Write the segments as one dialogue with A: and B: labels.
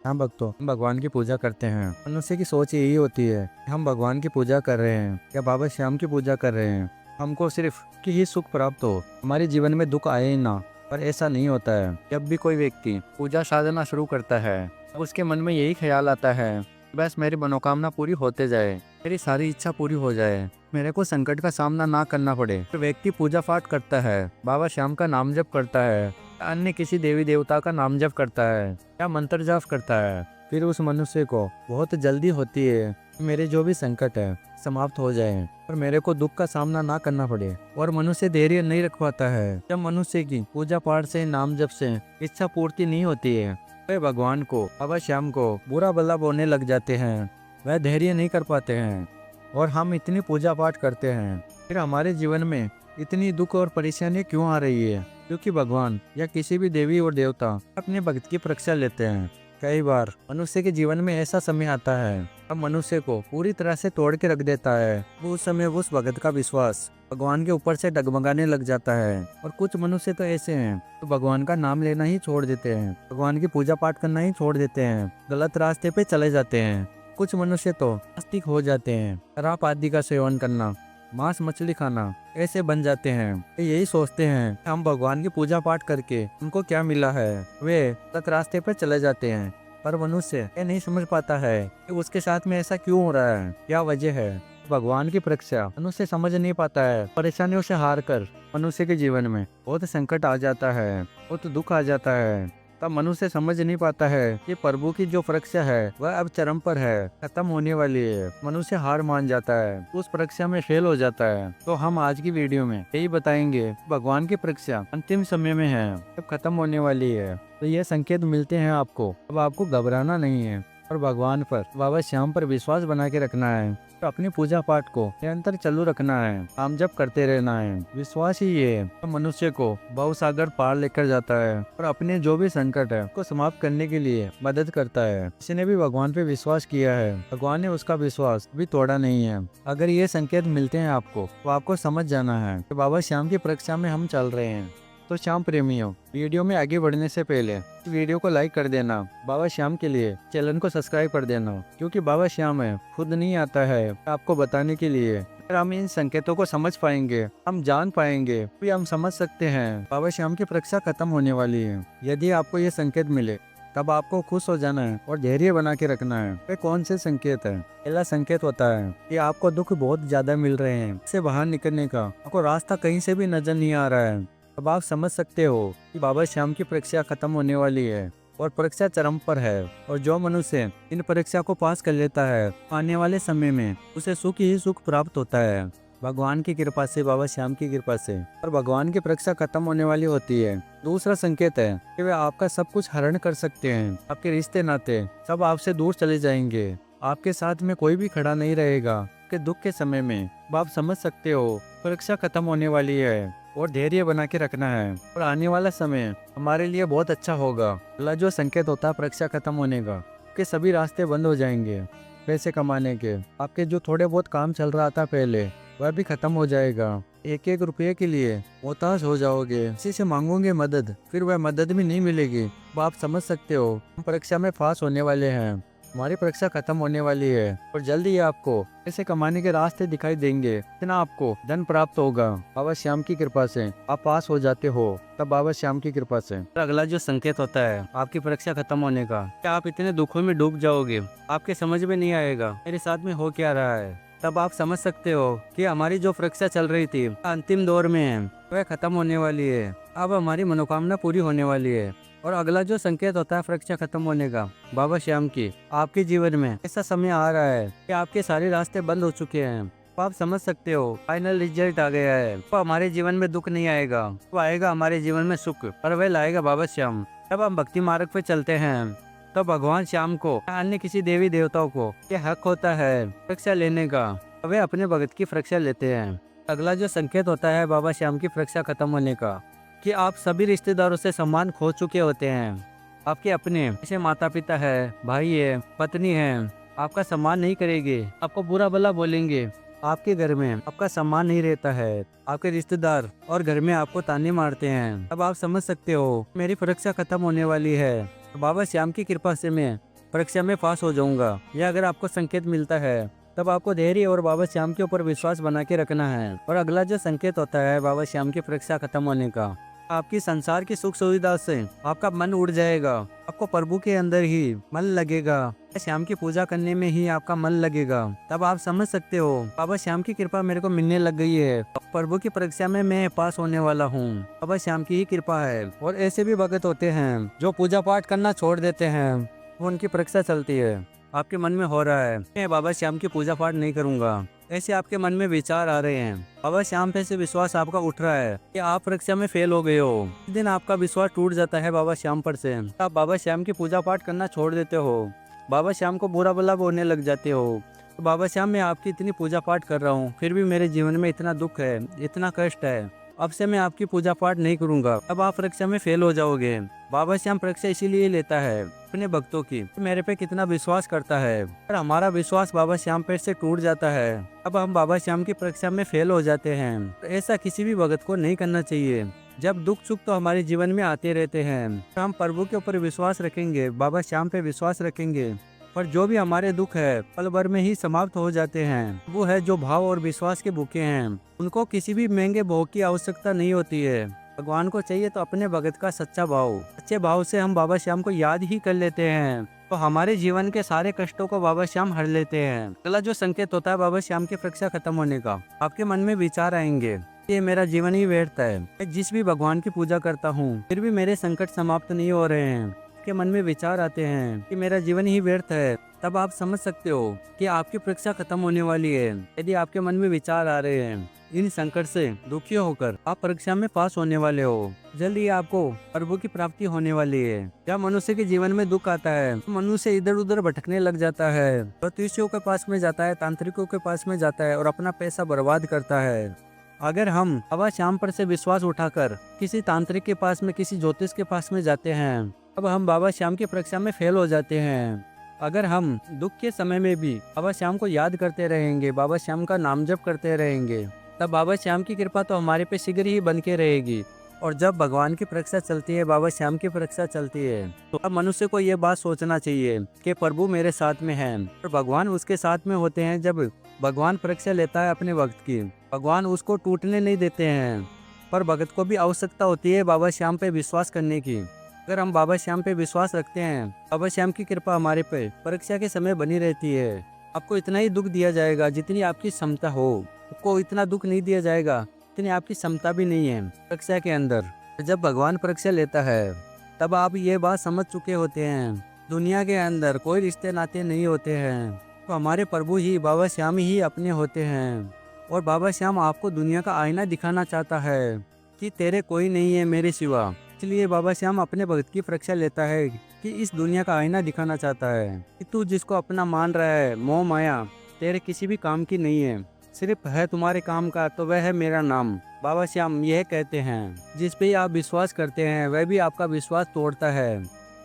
A: हम भक्तों हम भगवान की पूजा करते हैं। मनुष्य की सोच यही होती है कि हम भगवान की पूजा कर रहे हैं या बाबा श्याम की पूजा कर रहे हैं, हमको सिर्फ कि ही सुख प्राप्त हो, हमारे जीवन में दुख आए ही ना। पर ऐसा नहीं होता है। जब भी कोई व्यक्ति पूजा साधना शुरू करता है तब उसके मन में यही ख्याल आता है, बस मेरी मनोकामना पूरी होते जाए, मेरी सारी इच्छा पूरी हो जाए, मेरे को संकट का सामना ना करना पड़े। फिर व्यक्ति पूजा पाठ करता है, बाबा श्याम का नाम जप करता है, अन्य किसी देवी देवता का नाम जप करता है या मंत्र जाप करता है। फिर उस मनुष्य को बहुत जल्दी होती है कि मेरे जो भी संकट है समाप्त हो जाए और मेरे को दुख का सामना ना करना पड़े। और मनुष्य धैर्य नहीं रख पाता है। जब मनुष्य की पूजा पाठ से, नाम जप से इच्छा पूर्ति नहीं होती है, वे भगवान को, बाबा श्याम को बुरा भला बोलने लग जाते हैं। वह धैर्य नहीं कर पाते हैं और हम इतनी पूजा पाठ करते हैं, फिर हमारे जीवन में इतनी दुख और परेशानी क्यों आ रही है? क्योंकि भगवान या किसी भी देवी और देवता अपने भक्त की परीक्षा लेते हैं। कई बार मनुष्य के जीवन में ऐसा समय आता है अब मनुष्य को पूरी तरह से तोड़ के रख देता है। वो उस समय उस भगत का विश्वास भगवान के ऊपर से डगमगाने लग जाता है। और कुछ मनुष्य तो ऐसे हैं तो भगवान का नाम लेना ही छोड़ देते हैं, भगवान की पूजा पाठ करना ही छोड़ देते हैं, गलत रास्ते पे चले जाते हैं। कुछ मनुष्य तो नास्तिक हो जाते हैं, शराब आदि का सेवन करना, मांस मछली खाना ऐसे बन जाते हैं। यही सोचते हैं हम भगवान की पूजा पाठ करके उनको क्या मिला है, वे गलत रास्ते पर चले जाते हैं। पर मनुष्य ये नहीं समझ पाता है कि उसके साथ में ऐसा क्यों हो रहा है, क्या वजह है। भगवान की परीक्षा मनुष्य समझ नहीं पाता है। परेशानियों से हार कर मनुष्य के जीवन में बहुत संकट आ जाता है, बहुत दुख आ जाता है। तब मनुष्य समझ नहीं पाता है कि प्रभु की जो परीक्षा है वह अब चरम पर है, खत्म होने वाली है। मनुष्य हार मान जाता है, उस परीक्षा में फेल हो जाता है। तो हम आज की वीडियो में यही बताएंगे, भगवान की परीक्षा अंतिम समय में है, अब खत्म होने वाली है। तो ये संकेत मिलते हैं आपको। अब आपको घबराना नहीं है और भगवान पर, बाबा श्याम पर विश्वास बना के रखना है। तो अपनी पूजा पाठ को निरंतर चालू रखना है, नाम जप करते रहना है। विश्वास ही ये तो मनुष्य को भव सागर पार लेकर जाता है और अपने जो भी संकट है को समाप्त करने के लिए मदद करता है। किसी ने भी भगवान पे विश्वास किया है, भगवान ने उसका विश्वास भी तोड़ा नहीं है। अगर ये संकेत मिलते हैं आपको तो आपको समझ जाना है कि बाबा श्याम की परीक्षा में हम चल रहे हैं। तो श्याम प्रेमियों, वीडियो में आगे बढ़ने से पहले वीडियो को लाइक कर देना, बाबा श्याम के लिए चैनल को सब्सक्राइब कर देना, क्योंकि बाबा श्याम है खुद नहीं आता है आपको बताने के लिए। अगर हम इन संकेतों को समझ पाएंगे, हम जान पाएंगे, फिर हम समझ सकते हैं बाबा श्याम की परीक्षा खत्म होने वाली है। यदि आपको ये संकेत मिले तब आपको खुश हो जाना है और धैर्य बना के रखना है। वे कौन से संकेत है? पहला संकेत होता है कि आपको दुख बहुत ज्यादा मिल रहे हैं, इससे बाहर निकलने का आपको रास्ता कहीं से भी नजर नहीं आ रहा है। अब आप समझ सकते हो कि बाबा श्याम की परीक्षा खत्म होने वाली है और परीक्षा चरम पर है। और जो मनुष्य इन परीक्षा को पास कर लेता है, आने वाले समय में उसे सुख ही सुख प्राप्त होता है, भगवान की कृपा से, बाबा श्याम की कृपा से। और भगवान की परीक्षा खत्म होने वाली होती है। दूसरा संकेत है कि वे आपका सब कुछ हरण कर सकते हैं, आपके रिश्ते नाते सब आपसे दूर चले जाएंगे, आपके साथ में कोई भी खड़ा नहीं रहेगा आपके दुख के समय में। आप समझ सकते हो परीक्षा खत्म होने वाली है और धैर्य बना के रखना है और आने वाला समय हमारे लिए बहुत अच्छा होगा। अगला जो संकेत होता है परीक्षा खत्म होने का, आपके सभी रास्ते बंद हो जाएंगे पैसे कमाने के। आपके जो थोड़े बहुत काम चल रहा था पहले वह भी खत्म हो जाएगा। एक एक रुपये के लिए मोहताज हो जाओगे, किसी से मांगोगे मदद, फिर वह मदद भी नहीं मिलेगी। अब आप समझ सकते हो हम परीक्षा में पास होने वाले हैं, हमारी परीक्षा खत्म होने वाली है और जल्दी ही आपको पैसे कमाने के रास्ते दिखाई देंगे। इतना आपको धन प्राप्त होगा बाबा श्याम की कृपा से। आप पास हो जाते हो तब बाबा श्याम की कृपा से। अगला जो संकेत होता है आपकी परीक्षा खत्म होने का, क्या आप इतने दुखों में डूब जाओगे, आपके समझ में नहीं आएगा मेरे साथ में हो क्या रहा है। तब आप समझ सकते हो कि हमारी जो परीक्षा चल रही थी अंतिम दौर में है, वह खत्म होने वाली है। अब हमारी मनोकामना पूरी होने वाली है। और अगला जो संकेत होता है परीक्षा खत्म होने का, बाबा श्याम की, आपके जीवन में ऐसा समय आ रहा है कि आपके सारे रास्ते बंद हो चुके हैं। तो आप समझ सकते हो फाइनल रिजल्ट आ गया है। तो हमारे जीवन में दुख नहीं आएगा, तो आएगा हमारे जीवन में सुख, और वह लाएगा बाबा श्याम। जब हम भक्ति मार्ग पे चलते हैं तो भगवान श्याम को, अन्य किसी देवी देवताओं को ये हक होता है परीक्षा लेने का, वे अपने भगत की परीक्षा लेते हैं। अगला जो संकेत होता है बाबा श्याम की परीक्षा खत्म होने का, कि आप सभी रिश्तेदारों से सम्मान खो चुके होते हैं। आपके अपने जैसे माता पिता है, भाई है, पत्नी है, आपका सम्मान नहीं करेंगे, आपको बुरा भला बोलेंगे, आपके घर में आपका सम्मान नहीं रहता है, आपके रिश्तेदार और घर में आपको ताने मारते हैं। अब आप समझ सकते हो मेरी परीक्षा खत्म होने वाली है, बाबा श्याम की कृपा से मैं परीक्षा में पास हो जाऊंगा। यह अगर आपको संकेत मिलता है तब आपको धैर्य और बाबा श्याम के ऊपर विश्वास बना के रखना है। और अगला जो संकेत होता है बाबा श्याम की परीक्षा खत्म होने का, आपकी संसार की सुख सुविधा से आपका मन उड़ जाएगा। आपको प्रभु के अंदर ही मन लगेगा, श्याम की पूजा करने में ही आपका मन लगेगा। तब आप समझ सकते हो बाबा श्याम की कृपा मेरे को मिलने लग गई है, प्रभु की परीक्षा में मैं पास होने वाला हूँ। बाबा श्याम की ही कृपा है। और ऐसे भी भगत होते हैं जो पूजा पाठ करना छोड़ देते हैं, वो उनकी परीक्षा चलती है। आपके मन में हो रहा है मैं बाबा श्याम की पूजा पाठ नहीं करूंगा, ऐसे आपके मन में विचार आ रहे हैं। बाबा श्याम पे से विश्वास आपका उठ रहा है कि आप परीक्षा में फेल हो गए हो। इस दिन आपका विश्वास टूट जाता है बाबा श्याम पर से, आप बाबा श्याम की पूजा पाठ करना छोड़ देते हो, बाबा श्याम को बुरा भला बोलने लग जाते हो। तो बाबा श्याम मैं आपकी इतनी पूजा पाठ कर रहा हूँ, फिर भी मेरे जीवन में इतना दुख है, इतना कष्ट है, अब से मैं आपकी पूजा पाठ नहीं करूंगा। अब आप परीक्षा में फेल हो जाओगे। बाबा श्याम परीक्षा इसीलिए लेता है अपने भक्तों की, मेरे पे कितना विश्वास करता है। और हमारा विश्वास बाबा श्याम पे से टूट जाता है, अब हम बाबा श्याम की परीक्षा में फेल हो जाते हैं। तो ऐसा किसी भी भगत को नहीं करना चाहिए। जब दुख सुख तो हमारे जीवन में आते रहते हैं, तो हम प्रभु के ऊपर विश्वास रखेंगे, बाबा श्याम पे विश्वास रखेंगे, पर जो भी हमारे दुख है पल भर में ही समाप्त हो जाते हैं। वो है जो भाव और विश्वास के भूखे हैं, उनको किसी भी महंगे भोग की आवश्यकता नहीं होती है। भगवान को चाहिए तो अपने भगत का सच्चा भाव, अच्छे भाव से हम बाबा श्याम को याद ही कर लेते हैं, तो हमारे जीवन के सारे कष्टों को बाबा श्याम हर लेते हैं। अगला जो संकेत होता है बाबा श्याम की परीक्षा खत्म होने का, आपके मन में विचार आएंगे ये मेरा जीवन ही व्यर्थ है, मैं जिस भी भगवान की पूजा करता हूँ फिर भी मेरे संकट समाप्त नहीं हो रहे हैं। के मन में विचार आते हैं कि मेरा जीवन ही व्यर्थ है, तब आप समझ सकते हो कि आपकी परीक्षा खत्म होने वाली है। यदि आपके मन में विचार आ रहे हैं इन संकट से दुखी होकर आप परीक्षा में पास होने वाले हो, जल्दी आपको प्रभु की प्राप्ति होने वाली है। जब मनुष्य के जीवन में दुख आता है मनुष्य इधर उधर भटकने लग जाता है, ज्योतिषियों के पास में जाता है, तांत्रिकों के पास में जाता है और अपना पैसा बर्बाद करता है। अगर हम बाबा श्याम पर से विश्वास उठाकर किसी तांत्रिक के पास में, किसी ज्योतिष के पास में जाते हैं, अब हम बाबा श्याम की परीक्षा में फेल हो जाते हैं। अगर हम दुख के समय में भी बाबा श्याम को याद करते रहेंगे, बाबा श्याम का नाम जप करते रहेंगे, तब बाबा श्याम की कृपा तो हमारे पे शीघ्र ही बन के रहेगी। और जब भगवान की परीक्षा चलती है, बाबा श्याम की परीक्षा चलती है, तो अब मनुष्य को ये बात सोचना चाहिए कि प्रभु मेरे साथ में है और भगवान उसके साथ में होते हैं। जब भगवान परीक्षा लेता है अपने भक्त की, भगवान उसको टूटने नहीं देते हैं, पर भगत को भी आवश्यकता होती है बाबा श्याम पे विश्वास करने की। अगर हम बाबा श्याम पे विश्वास रखते हैं, बाबा श्याम की कृपा हमारे पे परीक्षा के समय बनी रहती है। आपको इतना ही दुख दिया जाएगा जितनी आपकी क्षमता हो, आपको इतना दुख नहीं दिया जाएगा इतनी आपकी क्षमता भी नहीं है परीक्षा के अंदर। जब भगवान परीक्षा लेता है तब आप ये बात समझ चुके होते हैं दुनिया के अंदर कोई रिश्ते नाते नहीं होते हैं, तो हमारे प्रभु ही बाबा श्याम ही अपने होते हैं। और बाबा श्याम आपको दुनिया का आईना दिखाना चाहता है कि तेरे कोई नहीं है मेरे सिवा। इसलिए बाबा श्याम अपने भक्त की परीक्षा लेता है कि इस दुनिया का आईना दिखाना चाहता है कि तू जिसको अपना मान रहा है, मोह माया तेरे किसी भी काम की नहीं है, सिर्फ है तुम्हारे काम का तो वह है मेरा नाम। बाबा श्याम यह कहते हैं जिस पे आप विश्वास करते हैं वह भी आपका विश्वास तोड़ता है,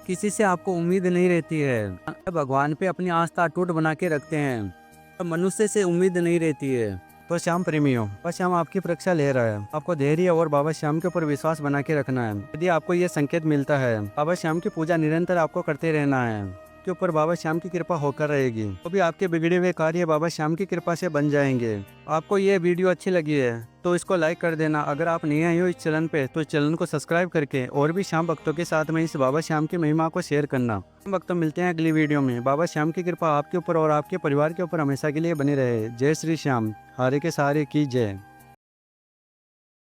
A: किसी से आपको उम्मीद नहीं रहती है। भगवान पे अपनी आस्था अटूट बना के रखते हैं तो मनुष्य से उम्मीद नहीं रहती है। तो श्याम प्रेमियों, बाबा श्याम आपकी परीक्षा ले रहा है, आपको धैर्य और बाबा श्याम के ऊपर विश्वास बना के रखना है। यदि आपको ये संकेत मिलता है, बाबा श्याम की पूजा निरंतर आपको करते रहना है, के ऊपर बाबा श्याम की कृपा होकर रहेगी, तो भी आपके बिगड़े हुए कार्य बाबा श्याम की कृपा से बन जाएंगे। आपको ये वीडियो अच्छी लगी है तो इसको लाइक कर देना। अगर आप नए आए हो इस चैनल पे तो चैनल को सब्सक्राइब करके और भी श्याम भक्तों के साथ में इस बाबा श्याम की महिमा को शेयर करना। भक्तों मिलते हैं अगली वीडियो में। बाबा श्याम की कृपा आपके ऊपर और आपके परिवार के ऊपर हमेशा के लिए बनी रहे। जय श्री श्याम, हारे के सहारे की जय।